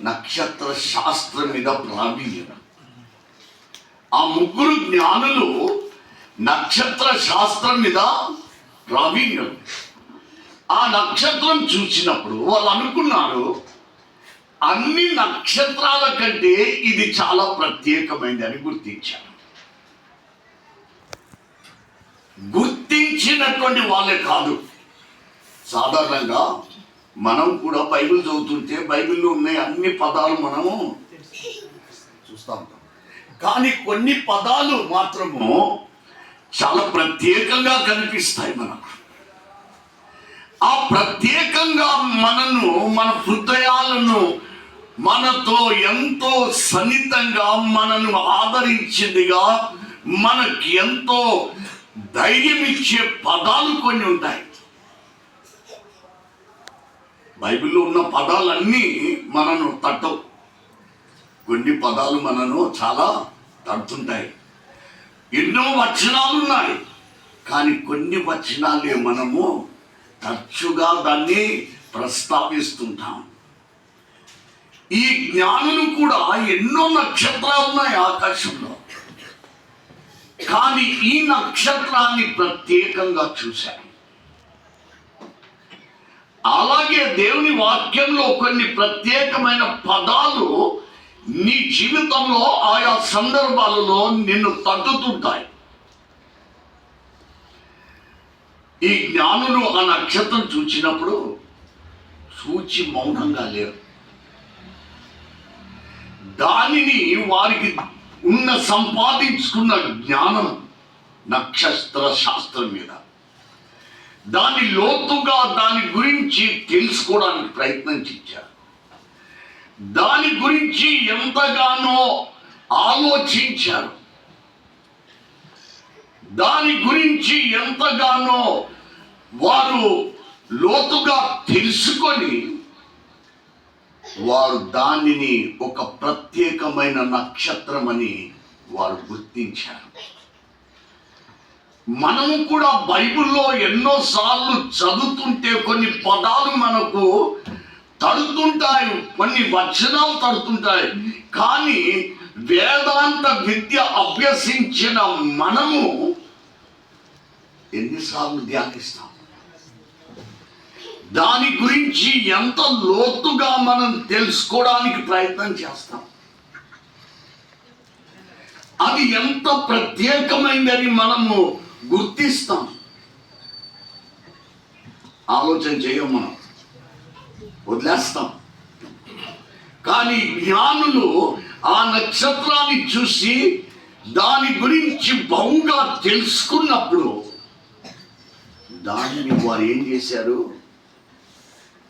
నక్షత్ర శాస్త్రం మీద ప్రావీణ్యం. ఆ ముగ్గురు జ్ఞానులు నక్షత్ర శాస్త్రం మీద ప్రావీణ్యం. ఆ నక్షత్రం చూసినప్పుడు వాళ్ళు అనుకున్నారు, అన్ని నక్షత్రాల కంటే ఇది చాలా ప్రత్యేకమైనది అని గుర్తించారు. గుర్తించినటువంటి వాళ్ళే కాదు, సాధారణంగా మనం కూడా బైబిల్ చదువుతుంటే బైబిల్లో ఉన్నాయి అన్ని పదాలు మనము చూస్తూ ఉంటాం. కానీ కొన్ని పదాలు మాత్రము చాలా ప్రత్యేకంగా కనిపిస్తాయి మనకు. ఆ ప్రత్యేకంగా మనను, మన హృదయాలను మనతో ఎంతో సన్నిహితంగా మనను ఆదరించిందిగా, మనకి ఎంతో ధైర్యం ఇచ్చే పదాలు కొన్ని ఉంటాయి. బైబిల్లో ఉన్న పదాలన్నీ మనను తట్టవు. కొన్ని పదాలు మనను చాలా తడుతుంటాయి. ఎన్నో వచనాలు ఉన్నాయి, కానీ కొన్ని వచనాలే మనము తరచుగా దాన్ని ప్రస్తావిస్తుంటాం. ఈ జ్ఞానులు కూడా ఎన్నో నక్షత్రాలు ఉన్నాయి ఆకాశంలో, కానీ ఈ నక్షత్రాన్ని ప్రత్యేకంగా చూశారు. అలాగే దేవుని వాక్యంలో కొన్ని ప్రత్యేకమైన పదాలు నీ జీవితంలో ఆయా సందర్భాలలో నిన్ను తగ్గుతుంటాయి. ఈ జ్ఞానులు ఆ నక్షత్రం చూచినప్పుడు చూచి మౌనంగా లేరు. దానిని వారికి ఉన్న సంపాదించుకున్న జ్ఞానం నక్షత్ర శాస్త్రం మీద, దాని లోతుగా దాని గురించి తెలుసుకోవడానికి ప్రయత్నం చేశారు. దాని గురించి ఎంతగానో ఆలోచించారు. దాని గురించి ఎంతగానో వారు లోతుగా తెలుసుకొని వారు దానిని ఒక ప్రత్యేకమైన నక్షత్రం అని వారు గుర్తించారు. మనము కూడా బైబిల్లో ఎన్నోసార్లు చదువుతుంటే కొన్ని పదాలు మనకు తడుతుంటాయి, కొన్ని వచనాలు తడుతుంటాయి. కానీ వేదాంత విద్య అభ్యసించిన మనము ఎన్నిసార్లు ధ్యానిస్తాం? దాని గురించి ఎంత లోతుగా మనం తెలుసుకోవడానికి ప్రయత్నం చేస్తాం. అది ఎంత ప్రత్యేకమైనదని మనము గుర్తిస్తాం. ఆలోచన చేయం, మనం వదిలేస్తాం. కానీ జ్ఞానులు ఆ నక్షత్రాన్ని చూసి దాని గురించి బహుగా తెలుసుకున్నప్పుడు దానిని వారు ఏం చేశారు?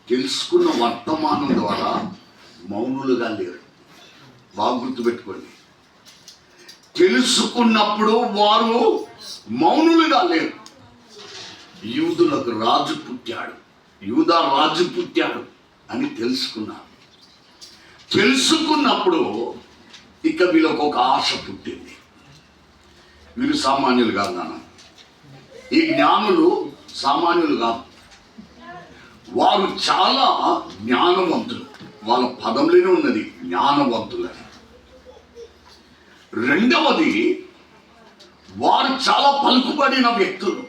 తెలుసుకున్న వర్తమానం ద్వారా మౌనులుగా లేరు. బాగా గుర్తుపెట్టుకోండి, తెలుసుకున్నప్పుడు వారు మౌనులుగా లేరు. యూదులకు రాజు పుట్టాడు, యూదా రాజు పుట్టాడు అని తెలుసుకున్నారు. తెలుసుకున్నప్పుడు ఇక వీళ్ళకు ఒక ఆశ పుట్టింది. వీరు సామాన్యులు కాదు నాన్న, ఈ జ్ఞానులు సామాన్యులు కాదు. వారు చాలా జ్ఞానవంతులు. వాళ్ళ పదంలోనే ఉన్నది జ్ఞానవంతులని. రెండవది, వారు చాలా పలుకుబడిన వ్యక్తులు,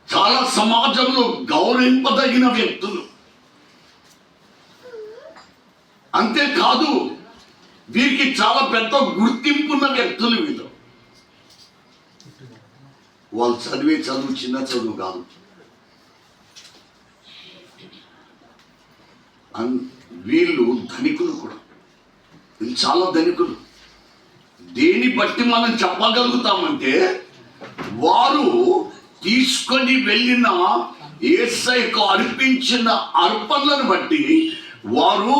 చాలా సమాజంలో గౌరవింపదగిన వ్యక్తులు. అంతేకాదు, వీరికి చాలా పెద్ద గుర్తింపున్న వ్యక్తులు వీళ్ళు. వాళ్ళు చదివే చదువు చిన్న చదువు కాదు. వీళ్ళు ధనికులు కూడా, వీళ్ళు చాలా ధనికులు. దేని బట్టి మనం చెప్పగలుగుతామంటే, వారు తీసుకొని వెళ్ళిన యేసయ్యకు అర్పించిన అర్పణలను బట్టి వారు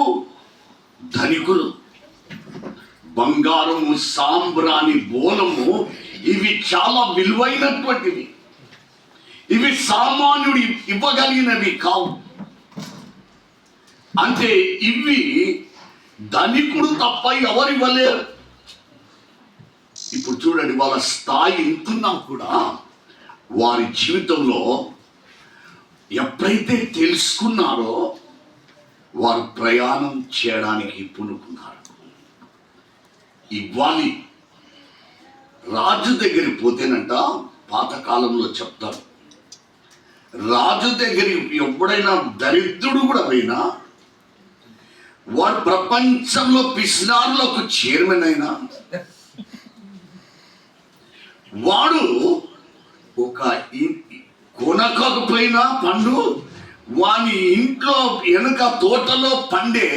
ధనికులు. బంగారము, సాంబ్రాణి, బోలము, ఇవి చాలా విలువైనటువంటివి. ఇవి సామాన్యుడు ఇవ్వగలిగినవి కావు. అంటే ఇవి ధనికుడు తప్ప ఎవరు ఇవ్వలేరు. ఇప్పుడు చూడండి, వాళ్ళ స్థాయి ఎంతున్నా కూడా వారి జీవితంలో ఎప్పుడైతే తెలుసుకున్నారో వారు ప్రయాణం చేయడానికి పూనుకున్నారు. ఇవ్వాలి. రాజు దగ్గరికి పోతేనంట, పాతకాలంలో చెప్తారు, రాజు దగ్గరికి ఎప్పుడైనా దరిద్రుడు కూడా పోయినా, వాడు ప్రపంచంలో పిసినారులకు చైర్మన్ అయినా, వాడు ఒక కొనకపోయినా పండు వాని ఇంట్లో వెనుక తోటలో పండే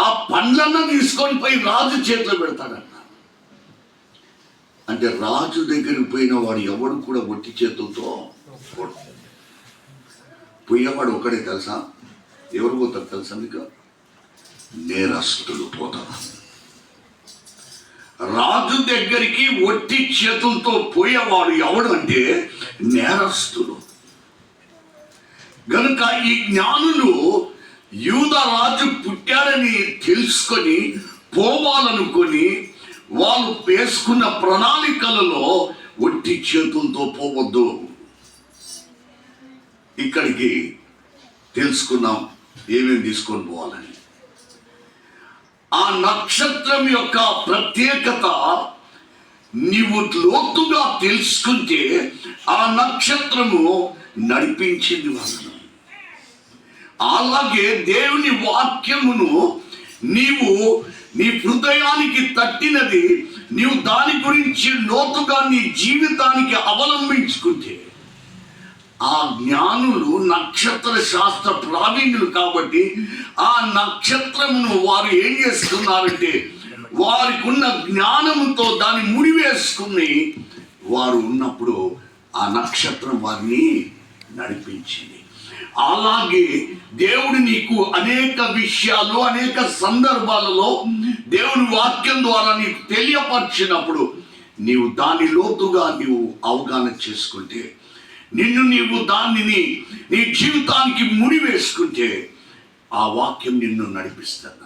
ఆ పండ్లను తీసుకొని పోయి రాజు చేతిలో పెడతాడంట. అంటే రాజు దగ్గరికి పోయిన వాడు ఎవడు కూడా ఒట్టి చేతులతో పోయేవాడు ఒకడే తెలుసా? ఎవరు పోతారు తెలుసా మీకు? నేరస్తులు పోతారు. రాజు దగ్గరికి ఒట్టి చేతులతో పోయేవాడు ఎవడు అంటే నేరస్తులు. గనుక ఈ జ్ఞానులు యూదా రాజు పుట్టాడని తెలుసుకొని పోవాలనుకొని వాళ్ళు వేసుకున్న ప్రణాళికలలో ఒట్టి చేతులతో పోవద్దు. ఇక్కడికి తెలుసుకున్నాం ఏమేమి తీసుకొని పోవాలని. ఆ నక్షత్రం యొక్క ప్రత్యేకత నీవు లోతుగా తెలుసుకుంటే ఆ నక్షత్రము నడిపించింది వాళ్ళను. అలాగే దేవుని వాక్యమును నీవు నీ హృదయానికి తట్టినది నీవు దాని గురించి లోతుగా నీ జీవితానికి అవలంబించుకుంటే, ఆ జ్ఞానులు నక్షత్ర శాస్త్ర ప్రావీణ్యులు కాబట్టి ఆ నక్షత్రమును వారు ఏం చేస్తున్నారంటే వారికి ఉన్న జ్ఞానముతో దాన్ని ముడివేసుకుని వారు ఉన్నప్పుడు ఆ నక్షత్రం వారిని నడిపించింది. అలాగే దేవుడు నీకు అనేక విషయాలు అనేక సందర్భాలలో దేవుని వాక్యం ద్వారా నీకు తెలియపరిచినప్పుడు నీవు దాని లోతుగా నీవు అవగాహన చేసుకుంటే, నిన్ను నీవు దానిని నీ జీవితానికి ముడివేసుకుంటే ఆ వాక్యం నిన్ను నడిపిస్తుంది.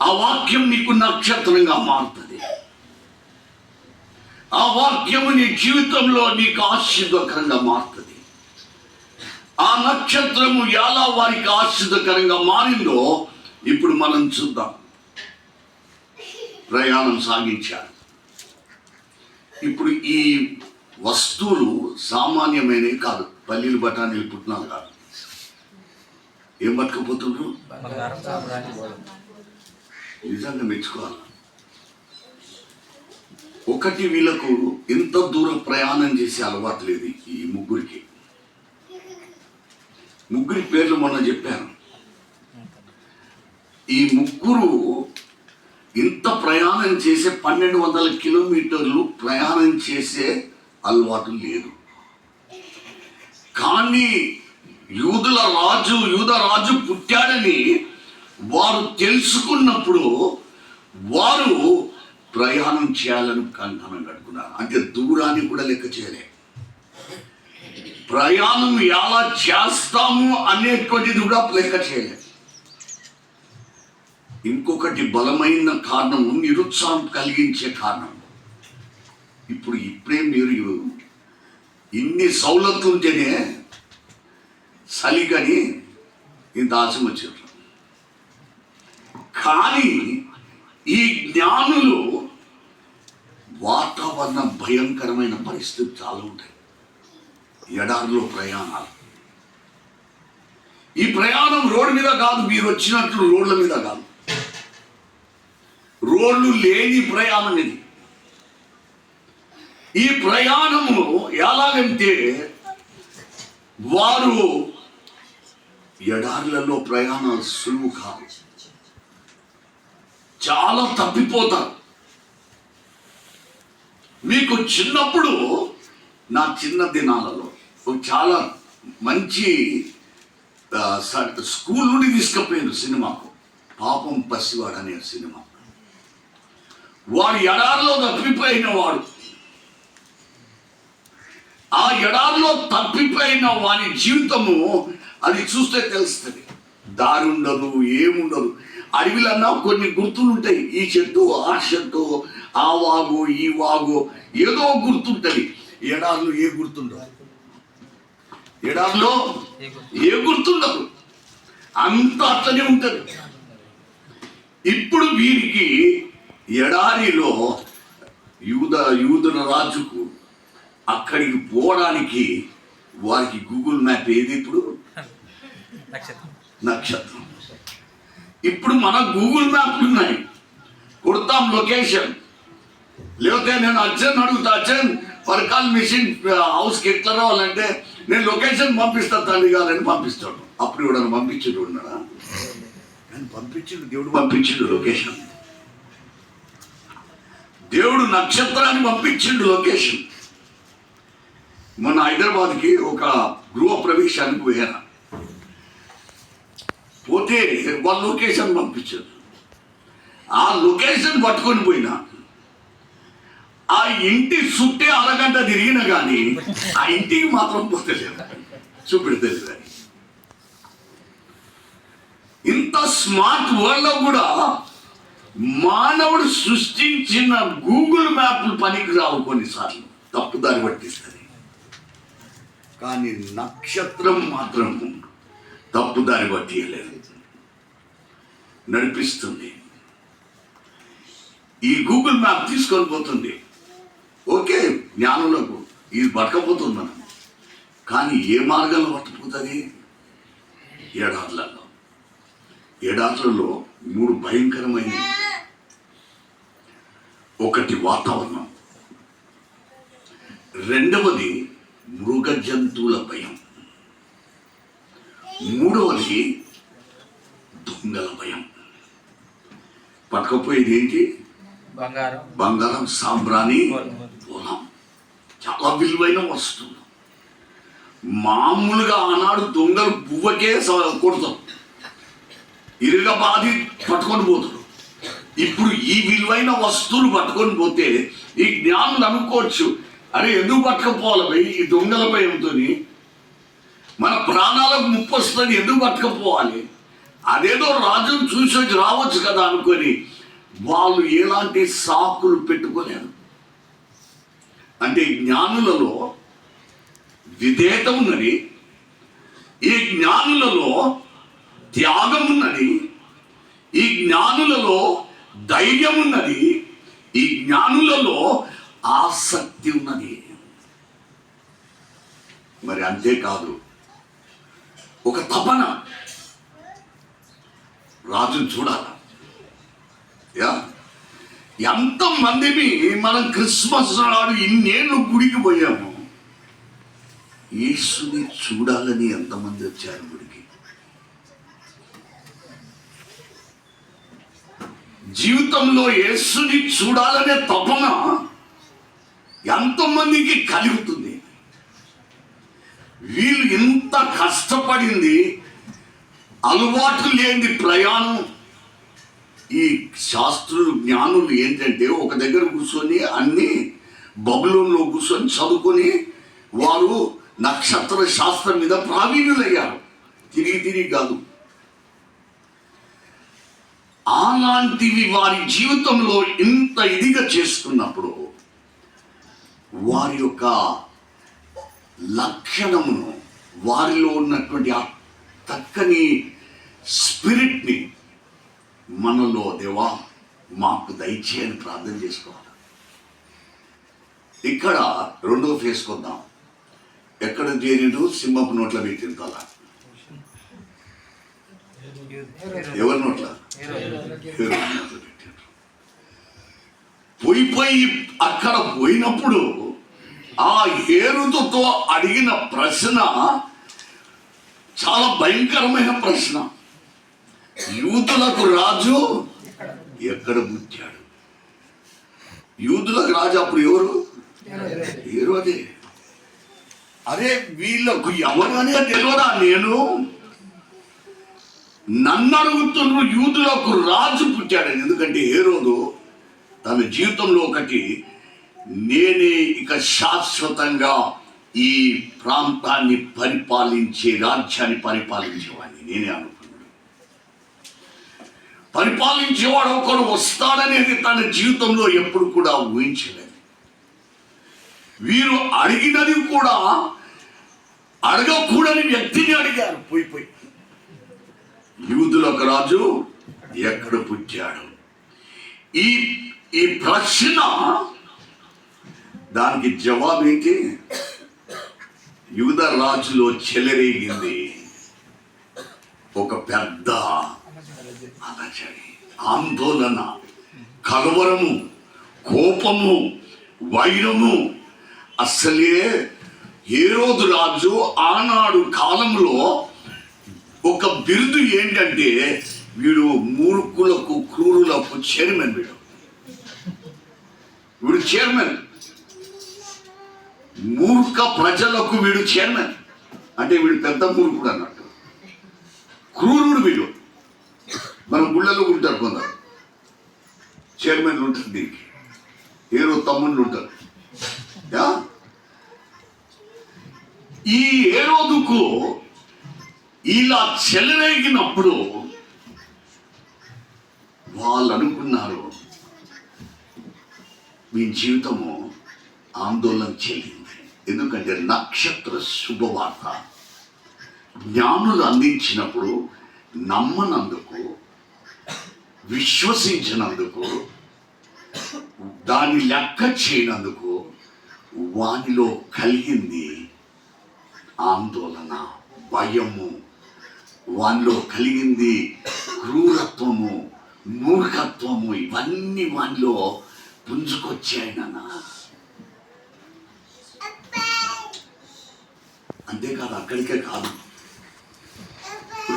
ఆ వాక్యం నీకు నక్షత్రంగా మారుతుంది. ఆ వాక్యము నీ జీవితంలో నీకు ఆశీర్వదకరంగా మారుతుంది. ఆ నక్షత్రము ఎలా వారికి ఆశీర్వదకరంగా మారిందో ఇప్పుడు మనం చూద్దాం. ప్రయాణం సాగించారు. ఇప్పుడు ఈ వస్తువులు సామాన్యమైనవి కాదు. పల్లీలు బఠానీలు పుట్టినాలు కాదు. ఏం పట్టుకుపోతుండ్రు? నిజంగా మెచ్చుకోవాలి. ఒకటి, వీళ్ళకు ఎంత దూరం ప్రయాణం చేసే అలవాటు లేదు ఈ ముగ్గురికి. ముగ్గురి పేర్లు మొన్న చెప్పాను. ఈ ముగ్గురు ఇంత ప్రయాణం చేసే 1200 కిలోమీటర్లు ప్రయాణం చేసే అలవాటు లేదు. కానీ యూదా రాజు పుట్టాడని వారు తెలుసుకున్నప్పుడు వారు ప్రయాణం చేయాలని కంకణం కట్టుకున్నారు. అంటే దూరాన్ని కూడా లెక్క చేయలే. ప్రయాణం ఎలా చేస్తాము అనేటువంటిది కూడా లెక్క చేయలేదు. ఇంకొకటి బలమైన కారణం, నిరుత్సాహం కలిగించే కారణం. ఇప్పుడే మీరు ఇన్ని సౌలతులు ఉంటేనే సలిగని ఇంత ఆశం వచ్చారు. కానీ ఈ జ్ఞానులు వాతావరణ భయంకరమైన పరిస్థితులు చాలా ఉంటాయి. ఎడారిలో ప్రయాణాలు. ఈ ప్రయాణం రోడ్డు మీద కాదు, మీరు వచ్చినట్లు రోడ్ల మీద కాదు. రోడ్లు లేని ప్రయాణం ఇది. ఈ ప్రయాణము ఎలాగంటే వారు ఎడారులలో ప్రయాణాలు సులువు కాదు. చాలా తప్పిపోతారు. మీకు చిన్నప్పుడు, నా చిన్న దినాలలో చాలా మంచి స్కూల్ నుండి తీసుకుపోయారు సినిమాకు. పాపం పసివాడు అనే సినిమా. వాడు ఎడారిలో తప్పిపోయిన వాడు. ఆ ఎడారిలో తప్పిపోయిన వాని జీవితము అది చూస్తే తెలుస్తుంది. దారి ఉండదు, ఏముండదు. అడవిలన్నా కొన్ని గుర్తులు ఉంటాయి. ఈ చెట్టు, ఆ చెట్టు, ఆ వాగు, ఈ వాగు, ఏదో గుర్తుంటది. ఎడారిలో ఏ గుర్తుండదు. ఎడారిలో ఏ గుర్తుండదు. అంత అట్లనే ఉంటుంది. ఇప్పుడు వీరికి ఎడారిలో యూదుల రాజుకు అక్కడికి పోవడానికి వారికి గూగుల్ మ్యాప్ ఏది? ఇప్పుడు నక్షత్రం. ఇప్పుడు మన గూగుల్ మ్యాప్లు ఉన్నాయి, కొడతాం లొకేషన్. లేకపోతే నేను అర్జున్ అడుగుతా, అర్జున్ పరకాల్ మిషన్ హౌస్కి ఎట్లా రావాలంటే నేను లొకేషన్ పంపిస్తాను తండ్రి గారని పంపిస్తాడు. అప్పుడు ఎవడన్నా పంపించుడు ఉన్నాడా? నేను పంపించుడు, దేవుడు పంపించుడు లొకేషన్. దేవుడు నక్షత్రాన్ని పంపించిండు లొకేషన్. మొన్న హైదరాబాద్కి ఒక గృహ ప్రవేశానికి పోయాను. పోతే వాళ్ళ లొకేషన్ పంపించారు. ఆ లొకేషన్ పట్టుకొని పోయినా ఆ ఇంటి చుట్టే అరగంట తిరిగినా కానీ ఆ ఇంటికి మాత్రం పోతలేదు, చూపెడతలేదు. ఇంత స్మార్ట్ వరల్డ్ లో కూడా మానవుడు సృష్టించిన గూగుల్ మ్యాప్లు పనికి రావు, కొన్నిసార్లు తప్పుదారి పట్టిస్తుంది. కానీ నక్షత్రం మాత్రం తప్పుదారి పట్టియలేదు, నడిపిస్తుంది. ఈ గూగుల్ మ్యాప్ తీసుకొని పోతుంది. ఓకే, జ్ఞానులకు ఇది పట్టకపోతుంది మనం, కానీ ఏ మార్గంలో పట్టుకుపోతుంది? ఎడార్లలో 3 భయంకరమైనవి. ఒకటి వాతావరణం, రెండవది మృగ జంతువుల భయం, మూడవది దొంగల భయం. పట్టుకపోయేది ఏంటి? బంగారం, సాంబ్రాణి, పొలం. చాలా విలువైన వస్తువులు. మామూలుగా ఆనాడు దొంగలు పువ్వకే కొడతారు, ఇరుగబాది పట్టుకొని పోతారు. ఇప్పుడు ఈ విలువైన వస్తువులు పట్టుకొని పోతే ఈ జ్ఞానులు అనుకోవచ్చు, అరే ఎందుకు పట్టుకపోవాలి ఈ దొంగల భయంతో, మన ప్రాణాలకు ముప్పు వస్తుంది, ఎందుకు పట్టుకపోవాలి? అదేదో రాజును చూసి రావచ్చు కదా అనుకొని వాళ్ళు ఎలాంటి సాకులు పెట్టుకోలేరు. అంటే జ్ఞానులలో విధేయత ఉన్నది, ఈ జ్ఞానులలో త్యాగం ఉన్నది, ఈ జ్ఞానులలో ధైర్యం ఉన్నది, ఈ జ్ఞానులలో ఆసక్తి ఉన్నది. మరి అంతేకాదు, ఒక తపన, రాజును చూడాల. ఎంతమందిని మనం క్రిస్మస్ నాడు ఇన్నేళ్ళు గుడికి పోయాము, యేసుని చూడాలని ఎంతమంది వచ్చారు గుడికి? జీవితంలో యేసుని చూడాలనే తపన ఎంతమందికి కలుగుతుంది? వీళ్ళు ఎంత కష్టపడింది, అలవాటు లేని ప్రయాణం. ఈ శాస్త్రులు జ్ఞానులు ఏంటంటే ఒక దగ్గర కూర్చొని అన్ని బబులోన్లో కూర్చొని చదువుకొని వారు నక్షత్ర శాస్త్రం మీద ప్రావీణ్యులయ్యారు, తిరిగి కాదు. అలాంటివి వారి జీవితంలో ఇంత ఇదిగా చేసుకున్నప్పుడు వారి యొక్క లక్షణమును, వారిలో ఉన్నటువంటి ఆ చక్కని స్పిరిట్ని మనలో దేవా మాకు దయచేయని ప్రార్థన చేసుకోవాలి. ఇక్కడ రెండో ఫేస్ కొద్దాం. ఎక్కడ చేరిడు? సింహపు నోట్ల పెట్టిన తల. ఎవరి నోట్ల? పోయి అక్కడ పోయినప్పుడు ఆ హేరోదుతో అడిగిన ప్రశ్న చాలా భయంకరమైన ప్రశ్న. యూదులకు రాజు ఎక్కడ పుట్టాడు? యూదులకు రాజు అప్పుడు ఎవరు? హేరోదే. అరే వీళ్ళకు ఎవరనే తెలియదా? నేను నన్ను అడుగుతున్న యూదులకు రాజు పుట్టాడని. ఎందుకంటే హేరోదు తన జీవితంలో ఒకటి, నేనే ఇక శాశ్వతంగా ఈ ప్రాంతాన్ని పరిపాలించే, రాజ్యాన్ని పరిపాలించేవాడిని నేనే అనుకున్నాడు. పరిపాలించేవాడు ఒకడు వస్తాడనేది తన జీవితంలో ఎప్పుడు కూడా ఊహించలేదు. వీరు అడిగినది కూడా అడగకూడని వ్యక్తిని అడిగారు. పోయి యూదులకు రాజు ఎక్కడ పుట్టాడు? ఈ ఈ ప్రశ్న, దానికి జవాబు ఏంటి? యూద రాజులో చెలరేగింది ఒక పెద్ద అలజడి, ఆందోళన, కలవరము, కోపము, వైరము. అసలే హేరోదు రాజు ఆనాడు కాలంలో ఒక బిరుదు ఏంటంటే, వీడు మూర్ఖులకు క్రూరులకు చైర్మన్. వీడు చైర్మన్. మూర్ఖ ప్రజలకు వీడు చైర్మన్ అంటే వీడు పెద్ద మూర్ఖుడు అన్నట్టు. క్రూరుడు వీడు. మన గుళ్ళలో ఉంటారు కొందరు చైర్మన్లు ఉంటారు, దీనికి ఏరో తమ్ముళ్ళు ఉంటారు. ఈ హేరోదుకు ఇలా చెలరేగినప్పుడు వాళ్ళు అనుకున్నారు, మీ జీవితము ఆందోళన చెందింది. ఎందుకంటే నక్షత్ర శుభవార్త జ్ఞానులు అందించినప్పుడు నమ్మనందుకు, విశ్వసించినందుకు, దాన్ని లెక్క చేయనందుకు వానిలో కలిగింది ఆందోళన, భయము. వానిలో కలిగింది క్రూరత్వము, మూర్ఖత్వము. ఇవన్నీ వానిలో పుంజుకొచ్చాయి నాన్న. అంతేకాదు, అక్కడికే కాదు.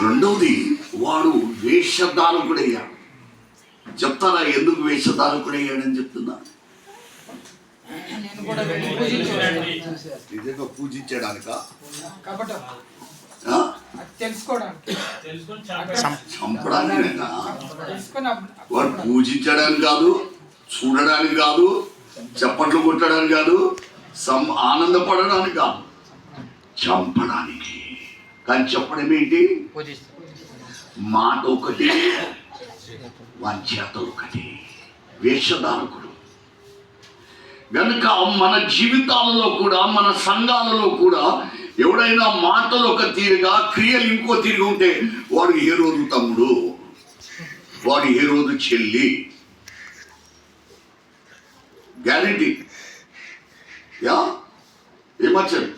రెండవది, వాడు వేషధారకుడయ్యాడు. చెప్తారా ఎందుకు వేషధారకుడయ్యాడని చెప్తున్నా? నిజంగా పూజించడానిక? చంపడానికేనా? వాడు పూజించడానికి కాదు, చూడడానికి కాదు, చప్పట్లు కొట్టడానికి కాదు, ఆనందపడడానికి కాదు, చంపడానికి. కానీ చెప్పడం ఏంటి? మాట ఒకటి, వంచేత ఒకటి. వేషధారకుడు. కనుక మన జీవితాలలో కూడా, మన సంఘాలలో కూడా ఎవడైనా మాటలు ఒక తీరుగా, క్రియలు ఇంకో తీరుగా ఉంటే వాడు హేరోదు తమ్ముడు, వాడు హేరోదు చెల్లి. గ్యారంటీ. ఏమచ్చాడు?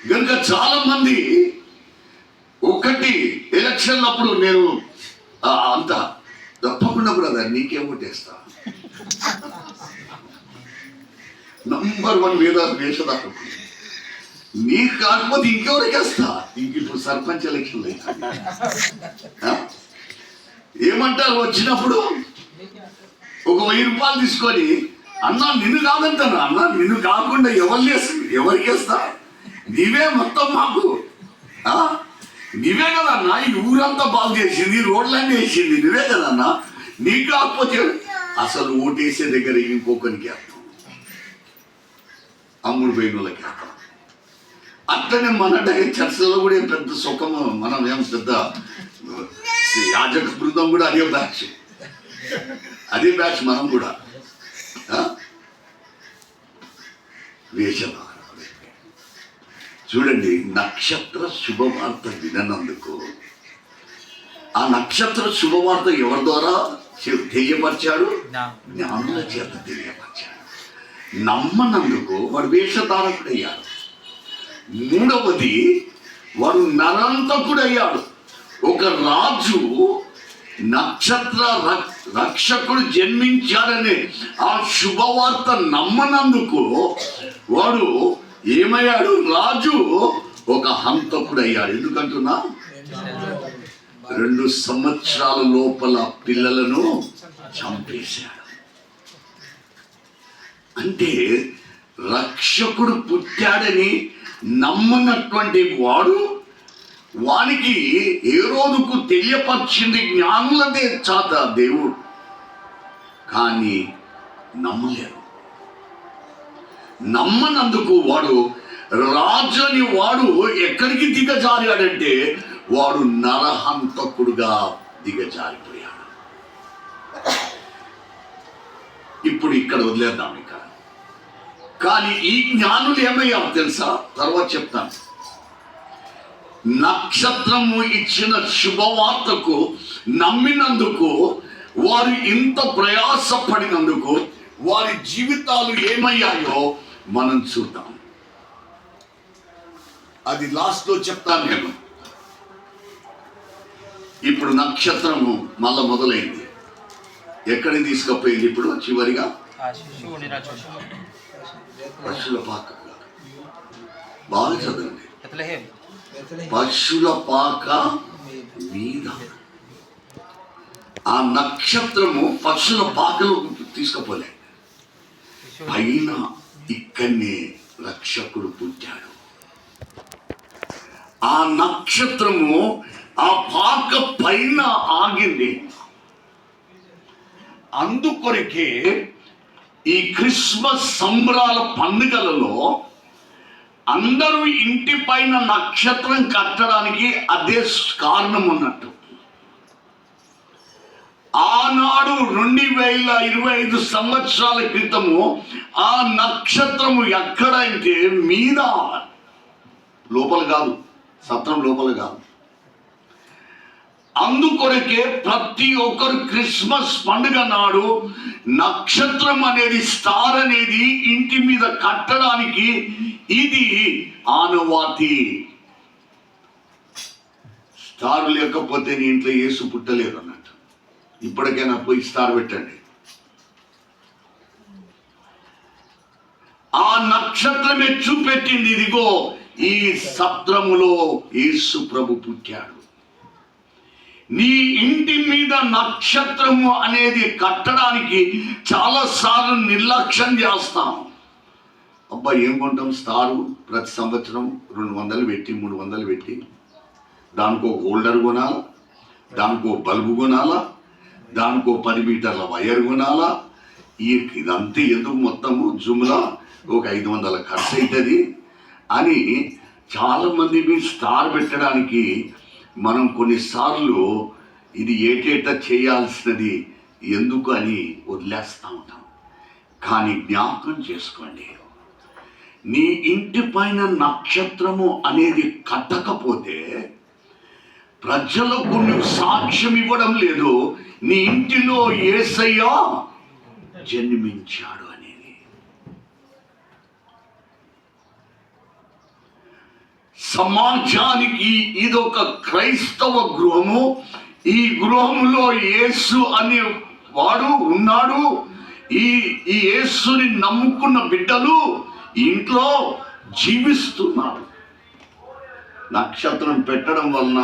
కనుక చాలా మంది ఒకటి ఎలక్షన్ అప్పుడు నేను అంత తప్పకుండా బ్రదర్ నీకే ఓటేస్తా, నంబర్ 1 వేషధారకుడు. నీకు కాకపోతే ఇంకెవరికి వేస్తా? ఇంక ఇప్పుడు సర్పంచ్ ఎలక్షన్లు అవుతాయి. ఏమంటారు? వచ్చినప్పుడు ఒక 1000 రూపాయలు తీసుకొని, అన్నా నిన్ను కాదంటాను, అన్నా నిన్ను కాకుండా ఎవరికి వేస్తా? నీవే మొత్తం మాకు, నీవే కదన్నా ఈ ఊరంతా బాగు చేసింది, రోడ్లన్నీ వేసింది, నువ్వే కదన్నా. నీకు కాకపోతే అసలు ఓటేసే దగ్గర ఇంకొకరికి వేస్తాం, అమ్ముడు పోయిన వాళ్ళకి వేస్తాం. అట్లనే మన చర్చలో కూడా ఏం పెద్ద సుఖము, మనం ఏం పెద్ద యాజక బృందం కూడా అదే బ్యాచ్ మనం కూడా. వేషధార చూడండి, నక్షత్ర శుభవార్త వినందుకు, ఆ నక్షత్ర శుభవార్త ఎవరి ద్వారా తెలియపరిచాడు? జ్ఞానుల చేత తెలియపరిచాడు. నమ్మనందుకు వాడు వేషధారకుడయ్యాడు. మూడవది, వాడు నరాంతకుడయ్యాడు. ఒక రాజు నక్షత్ర రక్షకుడు జన్మించాడనే ఆ శుభవార్త నమ్మనందుకు వాడు ఏమయ్యాడు? రాజు ఒక హంతకుడయ్యాడు. ఎందుకంటున్నా? 2 సంవత్సరాల లోపల పిల్లలను చంపేశాడు. అంటే రక్షకుడు పుట్టాడని నమ్మనటువంటి వానికి హేరోదుకు తెలియపరిచింది జ్ఞానులదే చాత దేవుడు, కానీ నమ్మలేరు. నమ్మనందుకు వాడు రాజుని వాడు ఎక్కడికి దిగజారాడంటే వాడు నరహంతకుడుగా దిగజారిపోయాడు. ఇప్పుడు ఇక్కడ వదిలేద్దాం. ఇక్కడ కానీ ఈ జ్ఞానులు ఏమయ్యారు తెలుసా? తర్వాత చెప్తాను. నక్షత్రము ఇచ్చిన శుభవార్తకు నమ్మినందుకు, వారు ఇంత ప్రయాసపడినందుకు వారి జీవితాలు ఏమయ్యాయో మనం చూద్దాం. అది లాస్ట్లో చెప్తాను నేను. ఇప్పుడు నక్షత్రము మళ్ళా మొదలైంది. ఎక్కడికి తీసుకుపోయింది ఇప్పుడు చివరిగా? పశువుల పాక. బాగా చదవండి. పశువుల పాక మీద. ఆ నక్షత్రము పశువుల పాకలు తీసుకుపోలే, పైన ఇక్కడనే రక్షకుడు పుట్టాడు. ఆ నక్షత్రము ఆ పాక పైన ఆగింది. అందుకొరకే ఈ క్రిస్మస్ సంబరాల పండుగలలో అందరూ ఇంటి పైన నక్షత్రం కట్టడానికి అదే కారణం అన్నట్టు. ఆనాడు 2025 సంవత్సరాల క్రితము ఆ నక్షత్రము ఎక్కడంటే మీద, లోపల కాదు, సత్రం లోపల కాదు. అందుకొరకే ప్రతి ఒక్కరు క్రిస్మస్ పండుగ నాడు నక్షత్రం అనేది, స్టార్ అనేది ఇంటి మీద కట్టడానికి ఇది ఆనవాతి. స్టార్ లేకపోతే నీ ఇంట్లో యేసు పుట్టలేదు అన్నట్టు. ఇప్పటికైనా పోయి స్టార్ పెట్టండి. ఆ నక్షత్రమే చూపెట్టింది, ఇదిగో ఈ సత్రములో యేసు ప్రభు పుట్టాడు. నీ ఇంటి మీద నక్షత్రము అనేది కట్టడానికి చాలా సార్లు నిర్లక్ష్యం చేస్తాం. అబ్బా ఏం కొంటాం, స్టారు ప్రతి సంవత్సరం 200 పెట్టి 300 పెట్టి దానికో హోల్డర్ కొనాలా, దానికో బల్బు కొనాలా, దానికో 10 మీటర్ల వైర్ కొనాలా. ఇదంతా ఎందుకు మొత్తము జుమ్లా ఒక 500 ఖర్చు అవుతుంది అని చాలామంది మీ స్టార్ పెట్టడానికి మనం కొన్నిసార్లు ఇది ఏటేటా చేయాల్సినది ఎందుకు అని వదిలేస్తూ ఉంటాం. కానీ జ్ఞాపకం చేసుకోండి, నీ ఇంటి పైన నక్షత్రము అనేది కట్టకపోతే ప్రజలకు నువ్వు సాక్ష్యం ఇవ్వడం లేదు నీ ఇంటిలో యేసయ్య జన్మించాడు అనేది. సమాజానికి ఇదొక క్రైస్తవ గృహము. ఈ గృహంలో యేసు అనే వాడు ఉన్నాడు. ఈ యేసుని నమ్ముకున్న బిడ్డలు ఇంట్లో జీవిస్తున్నారు. నక్షత్రం పెట్టడం వలన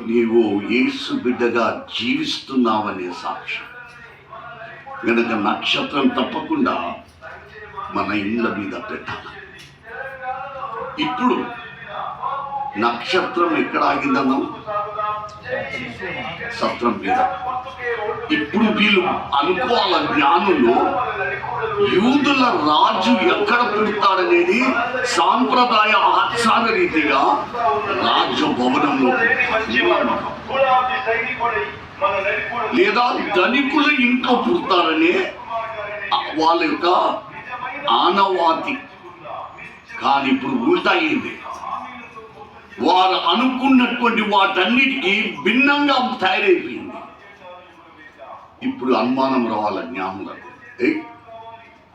నీవు యేసు బిడ్డగా జీవిస్తున్నావనే సాక్ష్యం. గనక నక్షత్రం తప్పకుండా మన ఇళ్ళ మీద పెట్టాలి. ఇప్పుడు నక్షత్రం ఎక్కడ ఆగిందన్నాం? సత్రం మీద. ఇప్పుడు వీళ్ళు అనుకోవాల జ్ఞానులు, యూదుల రాజు ఎక్కడ పుడతాడనేది సాంప్రదాయ ఆచార రీతిగా రాజభవనంలో లేదా ధనికుల ఇంట్లో పుడతారనే వాళ్ళ యొక్క ఆనవాతి. కానీ ఇప్పుడు ఉల్టా అయింది. వారు అనుకున్నటువంటి వాటన్నిటికీ భిన్నంగా తయారైపోయింది. ఇప్పుడు అనుమానం రావాల జ్ఞానులకు.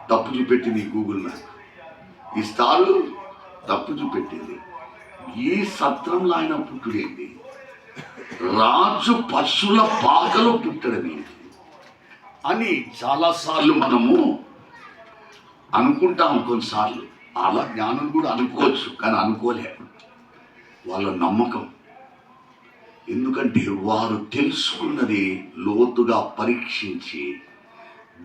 తప్పు చూపెట్టింది గూగుల్ మ్యాప్. ఈ స్టారు తప్పు చూపెట్టింది. ఈ సత్రంలో ఆయన పుట్టుడేంది? రాజు పశువుల పాకలో పుట్టడమేంటి అని చాలాసార్లు మనము అనుకుంటాం. కొన్నిసార్లు అలా జ్ఞానం కూడా అనుకోవచ్చు, కానీ అనుకోలే. వాళ్ళ నమ్మకం. ఎందుకంటే వారు తెలుసుకున్నది లోతుగా పరీక్షించి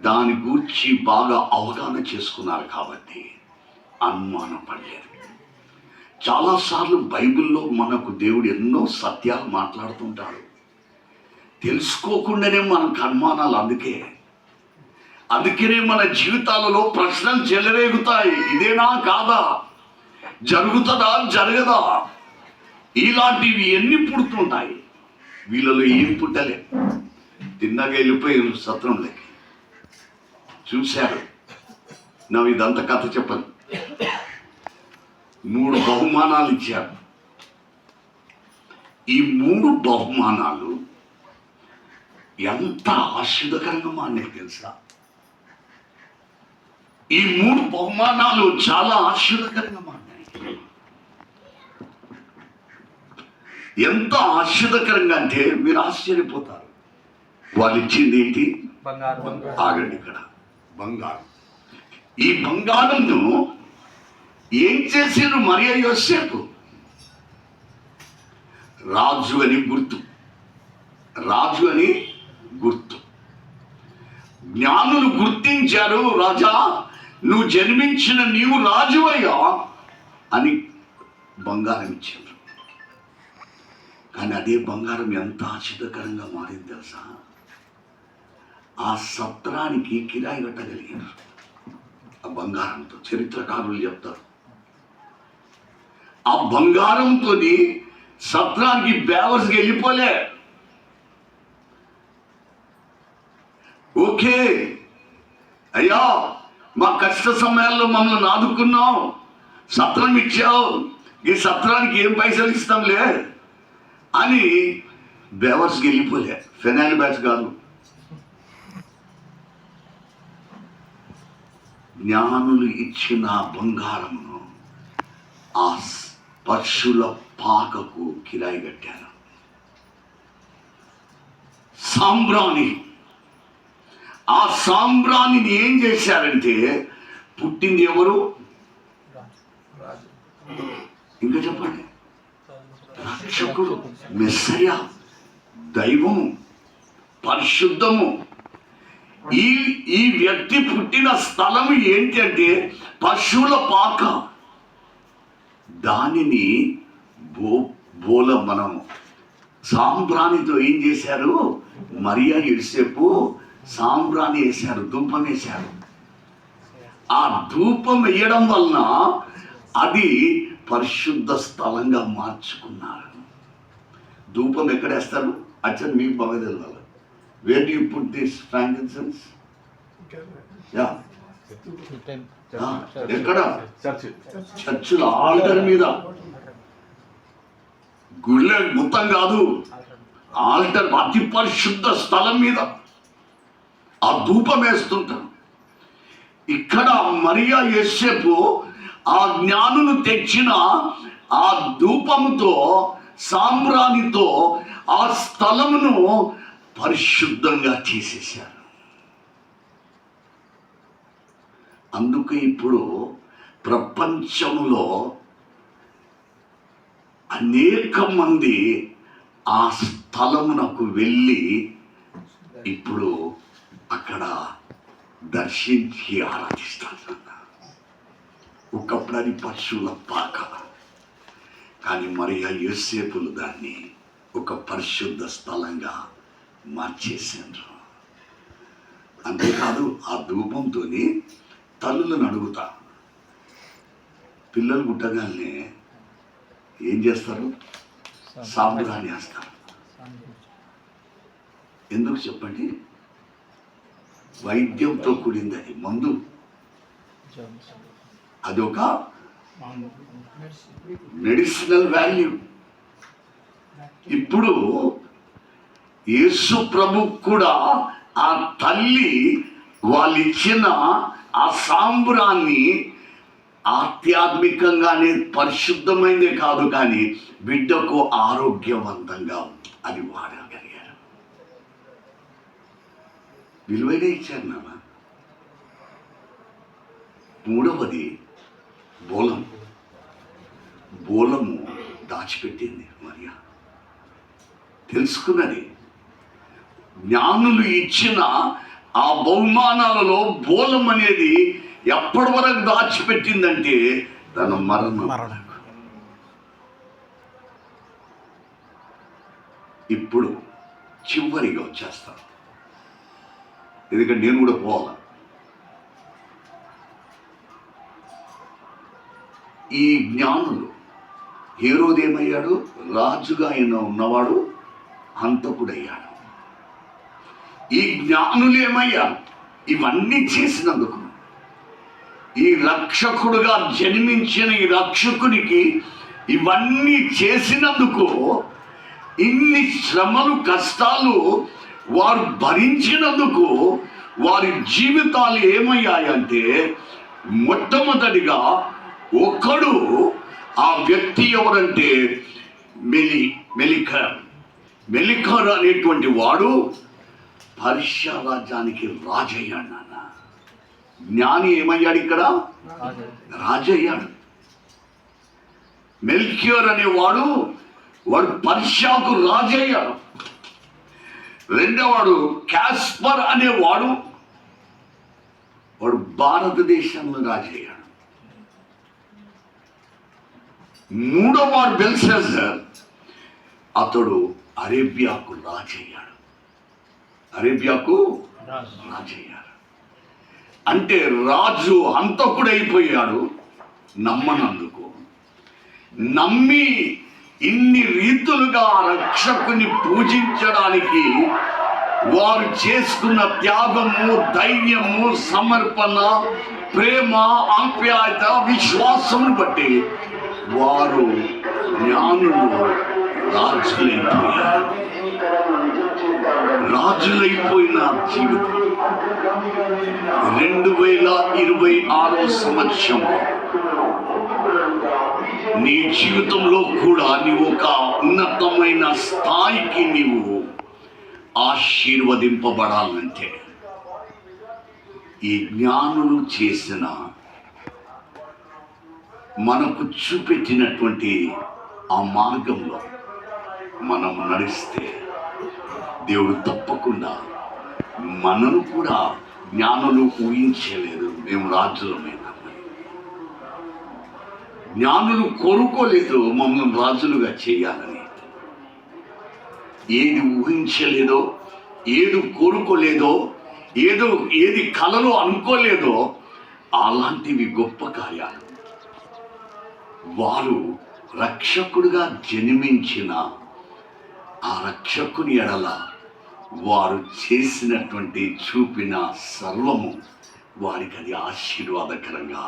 దాని గురించి బాగా అవగాహన చేసుకున్నారు కాబట్టి అనుమానం పడలేదు. చాలాసార్లు బైబిల్లో మనకు దేవుడు ఎన్నో సత్యాలు మాట్లాడుతుంటాడు. తెలుసుకోకుండానే మనకు అనుమానాలు. అందుకనే మన జీవితాలలో ప్రశ్నలు చెలరేగుతాయి. ఇదేనా కాదా, జరుగుతుందా జరగదా, ఇలాంటివి ఎన్ని పుడుతుంటాయి. వీళ్ళలో ఏం పుట్టలే. తిన్నగా వెళ్ళిపోయారు సత్రంలోకి, చూశారు. నా ఇదంతా కథ చెప్పను. 3 బహుమానాలు ఇచ్చారు. ఈ 3 బహుమానాలు ఎంత ఆశ్చర్యకరంగా మానే తెలుసా? ఈ 3 బహుమానాలు చాలా ఆశ్చర్యకరంగా మాన్నాయి. ఎంత ఆశ్చర్యకరంగా అంటే మీరు ఆశ్చర్యపోతారు. వాళ్ళు ఇచ్చింది ఏంటి? ఆగండి, ఇక్కడ బంగారం. ఈ బంగారంను ఏం చేసిండ్రు మరియా యోసేపు? రాజు అని గుర్తు, రాజు అని గుర్తు. జ్ఞానులు గుర్తించారు, రాజా నువ్వు జన్మించిన నీవు రాజువయ్యా అని బంగారం ఇచ్చారు. కానీ అదే బంగారం ఎంత ఆశ్చర్యకరంగా మారింది తెలుసా? ఆ సత్రానికి కిరాయి కట్టగలిగారు ఆ బంగారంతో. చరిత్రకారులు చెప్తారు, ఆ బంగారంతో సత్రానికి బేవర్స్కి వెళ్ళిపోలే. ఓకే అయ్యా, మా కష్ట సమయాల్లో మమ్మల్ని ఆదుకున్నావు, సత్రం ఇచ్చావు, ఈ సత్రానికి ఏం పైసలు ఇస్తాంలే అని బేవర్స్కి వెళ్ళిపోలే. ఫెనాయిల్ బ్యాచ్ కాదు, జ్ఞానులు ఇచ్చిన బంగారమును ఆ పశువుల పాకకు కిరాయి కట్టారు. సాంబ్రాణి, ఆ సాంబ్రాణిని ఏం చేశారంటే, పుట్టింది ఎవరు? ఇంకా చెప్పండి, రక్షకుడు, మెస్సయ్య, దైవము, పరిశుద్ధము. ఈ వ్యక్తి పుట్టిన స్థలం ఏంటంటే పశువుల పాక. దానిని మనం సాంబ్రాణితో ఏం చేశారు? మరియా యోసేపు సాంబ్రాణి వేశారు, ధూపం వేశారు. ఆ ధూపం వేయడం వలన అది పరిశుద్ధ స్థలంగా మార్చుకున్నారు. ధూపం ఎక్కడ వేస్తారు? అచ్చని మీకు బాగా తెలియాలి. Where do you put this frankincense? Yeah. ఎక్కడ? చర్చిలో ఆల్టర్ మీద. గుళ్ళ మొత్తం కాదు, ఆల్టర్ అతి పరిశుద్ధ స్థలం మీద ఆ ధూపం వేస్తుంటారు. ఇక్కడ మరియా యోసేపు ఆ జ్ఞానులు తెచ్చిన ఆ ధూపముతో, సాంబ్రాణితో ఆ స్థలమును పరిశుద్ధంగా చేసేశారు. అందుకే ఇప్పుడు ప్రపంచంలో అనేక మంది ఆ స్థలమునకు వెళ్ళి ఇప్పుడు అక్కడ దర్శించి ఆరాధిస్తారు. ఒకప్పుడు అది పశువుల పాక, కానీ మరియా యోసేపులు దాన్ని ఒక పరిశుద్ధ స్థలంగా మార్చేసారు. అంతేకాదు, ఆ ధూపంతో తల్లులను అడుగుతా, పిల్లలు పుట్టగానే ఏం చేస్తారు? సాంబ్రాణి వేస్తారు. ఎందుకు చెప్పండి? వైద్యంతో కూడింది, అది మందు, అదొక మెడిసినల్ వాల్యూ. ఇప్పుడు యేసు ప్రభు కూడా ఆ తల్లి వాళ్ళు ఇచ్చిన ఆ సాంబ్రాన్ని ఆధ్యాత్మికంగానే పరిశుద్ధమైందే కాదు, కానీ బిడ్డకు ఆరోగ్యవంతంగా అది వాడగలిగారు. విలువైన ఇచ్చారు నాన్న. మూడవది బోలం. బోలము దాచిపెట్టింది మరియా, తెలుసుకున్నది. జ్ఞానులు ఇచ్చిన ఆ బహుమానాలలో బోలం అనేది ఎప్పటి వరకు దాచిపెట్టిందంటే తన మరణం. ఇప్పుడు చివరిగా వచ్చేస్తాను, ఎందుకంటే నేను కూడా పోవాలి. ఈ జ్ఞానులు, హేరోదేమయ్యాడు? రాజుగా ఆయన ఉన్నవాడు హంతకుడయ్యాడు. ఈ జ్ఞానులు ఏమయ్యారు? ఇవన్నీ చేసినందుకు, ఈ రక్షకుడుగా జన్మించిన ఈ రక్షకునికి ఇవన్నీ చేసినందుకు ఇన్ని శ్రమలు కష్టాలు వారు భరించినందుకు వారి జీవితాలు ఏమయ్యాయంటే, మొట్టమొదటిగా ఒకడు, ఆ వ్యక్తి ఎవరంటే మెలికర్ అనేటువంటి వాడు పర్షియా రాజ్యానికి రాజయ్యాడు. నాన్న, జ్ఞాని ఏమయ్యాడు? ఇక్కడ రాజయ్యాడు. మెల్కియోర్ అనేవాడు పర్షియాకు రాజయ్యాడు. రెండవవాడు క్యాస్పర్ అనేవాడు భారతదేశంలో రాజయ్యాడు. మూడవవాడు బెల్షస్సర్, అతడు అరేబియాకు రాజయ్యాడు. అంటే రాజు హంతకుడైపోయాడు నమ్మనందుకు. నమ్మి ఇన్ని రీతులుగా రక్షకుని పూజించడానికి వారు చేసుకున్న త్యాగము, ధైర్యము, సమర్పణ, ప్రేమ, ఆప్యాయత, విశ్వాసమును బట్టి వారు జ్ఞానులు రాజులైపోయిన జీవితం 2026 సంవత్సరం నీ జీవితంలో కూడా నీవు ఒక ఉన్నతమైన స్థాయికి నీవు ఆశీర్వదింపబడాలంటే ఈ జ్ఞానులు చేసిన, మనకు చూపెట్టినటువంటి ఆ మార్గంలో మనం నడిస్తే దేవుడు తప్పకుండా మనను కూడా, జ్ఞానులు ఊహించలేదు మేము రాజులమైన, జ్ఞానులు కోరుకోలేదు మమ్మల్ని రాజులుగా చేయాలని. ఏది ఊహించలేదో, ఏది కోరుకోలేదో, ఏది కలలో అనుకోలేదో అలాంటివి గొప్ప కార్యాలు వారు రక్షకుడిగా జన్మించిన ఆ రక్షకుని ఎడల వారు చేసినటువంటి చూపిన సర్వము వారికి అది ఆశీర్వాదకరంగా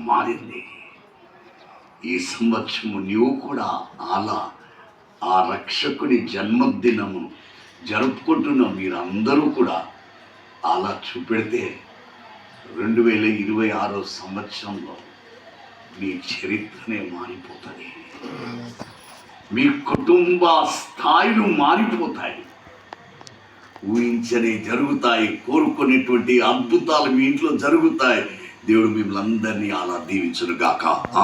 మారింది. ఈ సంవత్సరము నీవు కూడా అలా ఆ రక్షకుని జన్మదినము జరుపుకుంటున్న మీరందరూ కూడా అలా చూపెడితే 2026 సంవత్సరంలో మీ చరిత్రనే మారిపోతుంది. మీ కుటుంబ స్థాయిలు మారిపోతాయి. ఊహించనే జరుగుతాయి. కోరుకునేటువంటి అద్భుతాలు మీ ఇంట్లో జరుగుతాయి. దేవుడు మిమ్మల్ని అందరినీ అలా దీవించును గాక.